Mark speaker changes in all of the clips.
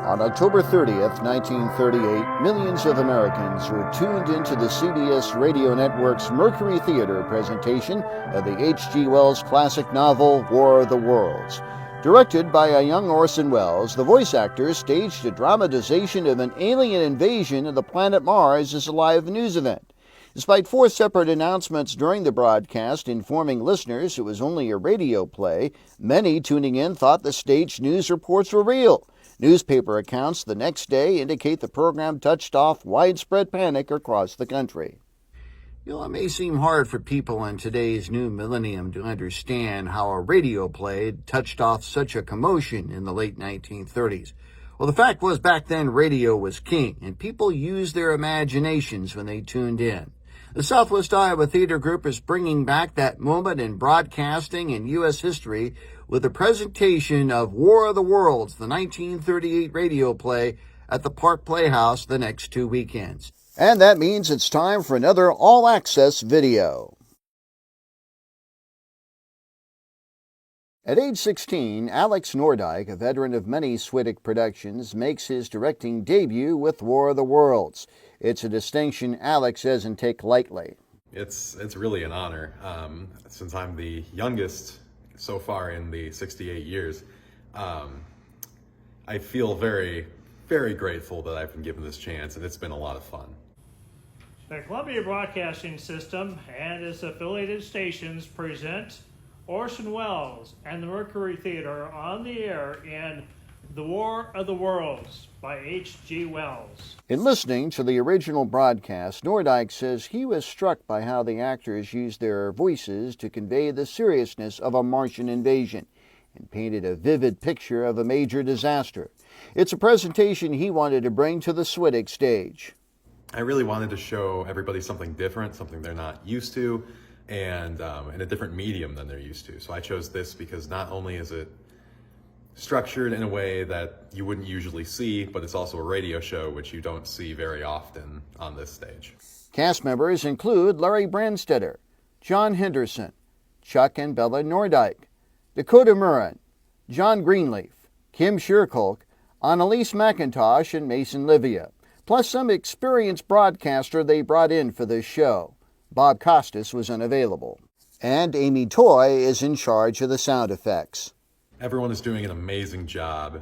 Speaker 1: On October 30th, 1938, millions of Americans were tuned into the CBS radio network's Mercury Theater presentation of the H.G. Wells classic novel War of the Worlds. Directed by a young Orson Welles, the voice actors staged a dramatization of an alien invasion of the planet Mars as a live news event. Despite 4 separate announcements during the broadcast informing listeners it was only a radio play, many tuning in thought the staged news reports were real. Newspaper accounts the next day indicate the program touched off widespread panic across the country. It may seem hard for people in today's new millennium to understand how a radio play touched off such a commotion in the late 1930s. Well, the fact was back then radio was king, and people used their imaginations when they tuned in. The Southwest Iowa Theater Group is bringing back that moment in broadcasting and U.S. history with a presentation of War of the Worlds, the 1938 radio play, at the Park Playhouse the next 2 weekends. And that means it's time for another all-access video. At age 16, Alex Nordyke, a veteran of many SWITG productions, makes his directing debut with War of the Worlds. It's a distinction Alex doesn't take lightly.
Speaker 2: It's really an honor. Since I'm the youngest so far in the 68 years, I feel very, very grateful that I've been given this chance, and it's been a lot of fun.
Speaker 3: The Columbia Broadcasting System and its affiliated stations present Orson Welles and the Mercury Theater on the air in The War of the Worlds by H.G. Wells.
Speaker 1: In listening to the original broadcast, Nordyke says he was struck by how the actors used their voices to convey the seriousness of a Martian invasion and painted a vivid picture of a major disaster. It's a presentation he wanted to bring to the SWITG stage.
Speaker 2: I really wanted to show everybody something different, something they're not used to, and in a different medium than they're used to. So I chose this because not only is it structured in a way that you wouldn't usually see, but it's also a radio show, which you don't see very often on this stage.
Speaker 1: Cast members include Larry Brandstetter, John Henderson, Chuck and Bella Nordyke, Dakota Murren, John Greenleaf, Kim Sherkolk, Annalise McIntosh, and Mason Livia, plus some experienced broadcaster they brought in for this show. Bob Costas was unavailable. And Amy Toy is in charge of the sound effects.
Speaker 2: Everyone is doing an amazing job.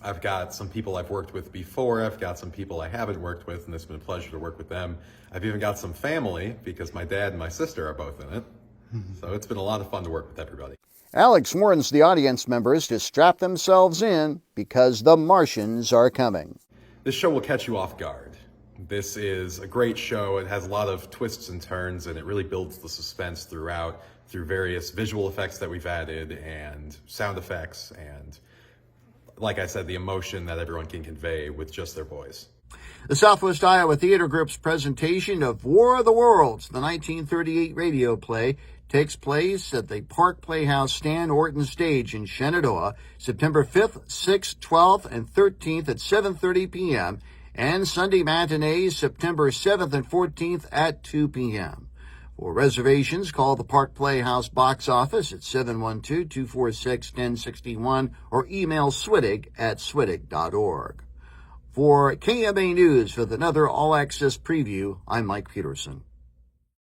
Speaker 2: I've got some people I've worked with before. I've got some people I haven't worked with, and it's been a pleasure to work with them. I've even got some family, because my dad and my sister are both in it. So it's been a lot of fun to work with everybody.
Speaker 1: Alex warns the audience members to strap themselves in because the Martians are coming.
Speaker 2: This show will catch you off guard. This is a great show. It has a lot of twists and turns, and it really builds the suspense throughout through various visual effects that we've added and sound effects and, like I said, the emotion that everyone can convey with just their voice.
Speaker 1: The Southwest Iowa Theater Group's presentation of War of the Worlds, the 1938 radio play, takes place at the Park Playhouse Stan Orton Stage in Shenandoah, September 5th, 6th, 12th, and 13th at 7:30 p.m., and Sunday matinees September 7th and 14th at 2 p.m. For reservations, call the Park Playhouse box office at 712-246-1061 or email swittig@swittig.org. For KMA News with another all-access preview, I'm Mike Peterson.